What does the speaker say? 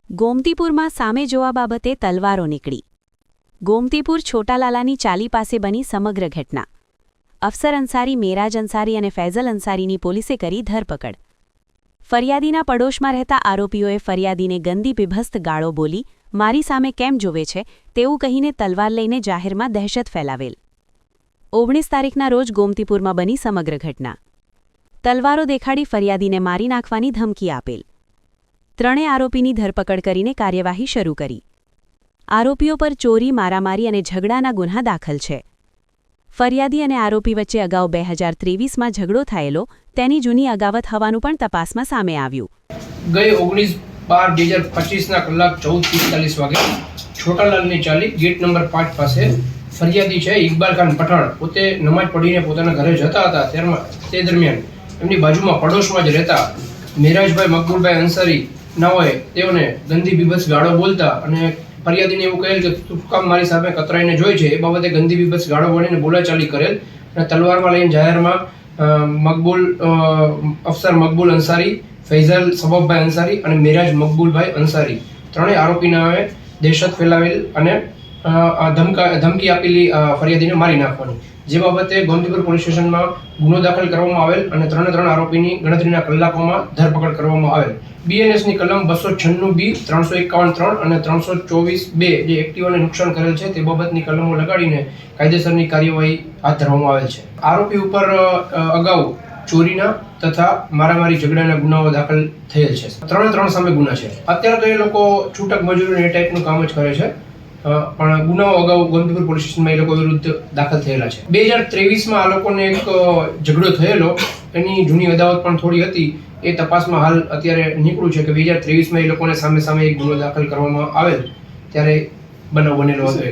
ગોમતીપુરમાં સામે જોવા બાબતે તલવારો નીકળી. ગોમતીપુર છોટાલાલાની ચાલી પાસે બની સમગ્ર ઘટના. અફસર અંસારી, મેરાજ અંસારી અને ફૈઝલ અંસારીની પોલીસે કરી ધરપકડ. ફરિયાદીના પડોશમાં રહેતા આરોપીઓએ ફરિયાદીને ગંદી બીભત્સ ગાળો બોલી, મારી સામે કેમ જોવે છે તેવું કહીને તલવાર લઈને જાહેરમાં દહેશત ફેલાવેલ. 19 તારીખના રોજ ગોમતીપુરમાં બની સમગ્ર ઘટના. તલવારો દેખાડી ફરિયાદીને મારી નાખવાની ધમકી આપેલ. ત્રણેય આરોપીની ધરપકડ કરીને કાર્યવાહી શરૂ કરી. આરોપીઓ પર ચોરી, મારામારી અને ઝઘડાના ગુન્હા દાખલ છે. ફરિયાદી અને આરોપી વચ્ચે અગાઉ 2023માં ઝઘડો થયેલો, તેની જૂની અગાવત હોવાનું પણ તપાસમાં સામે આવ્યું. ગઈ 19/12/2025ના કલાક 14:45 વાગે છોટાલાલની ચાલી ગેટ નંબર 5 પાસે ફરિયાદી છે ઇકબાલ ખાન પઠાણ પોતે નમાજ પઢીને પોતાના ઘરે જતા હતા. તે દરમિયાન એમની બાજુમાં પડોશમાં જ રહેતા મેરાજભાઈ મકબૂલભાઈ અંસારી નાઓએ તેઓને ગંદી બીભત્સ ગાળો બોલતા અને ફરિયાદીને એવું કહેલ કે તું કામ મારી સામે કતરાઈને જોઈ છે, એ બાબતે ગંદી બીભત્સ ગાળો બોલીને બોલાચાલી કરેલ અને તલવારમાં લઈને જાહેરમાં અફસર મકબૂલ અંસારી, ફૈઝલ સબબભાઈ અંસારી અને મેરાજ મકબૂલભાઈ અંસારી ત્રણેય આરોપીનાઓએ દહેશત ફેલાવેલ અને ધમકી આપેલી ફરિયાદીને મારી નાખવાની, જે બાબતે ગોમતીપુર પોલીસ સ્ટેશનમાં ગુનો દાખલ કરવામાં આવેલ અને ત્રણ આરોપીની ગણતરીના કલાકોમાં ધરપકડ કરવામાં આવેલ. બીએનએસની કલમ 296B, 351(3) અને 324(2) જે એક્ટિવાને નુકસાન કરેલ છે તે બાબતની કલમો લગાડીને કાયદેસરની કાર્યવાહી હાથ ધરવામાં આવેલ છે. આરોપી ઉપર અગાઉ ચોરીના તથા મારામારી ઝઘડાના ગુનાઓ દાખલ થયેલ છે. ત્રણ સામે ગુના છે. અત્યારે તો એ લોકો છૂટક મજૂરી એ ટાઈપનું કામ જ કરે છે, પણ ગુનાઓ અગાઉ ગોમતીપુર પોલીસ સ્ટેશનમાં એ લોકો વિરુદ્ધ દાખલ થયેલા છે. 2023માં આ લોકોને એક ઝઘડો થયેલો, એની જૂની અદાવત પણ થોડી હતી. એ તપાસમાં હાલ અત્યારે નીકળ્યું છે કે 2023માં એ લોકોને સામે એક ગુનો દાખલ કરવામાં આવેલ ત્યારે બનાવ બનેલો હતો.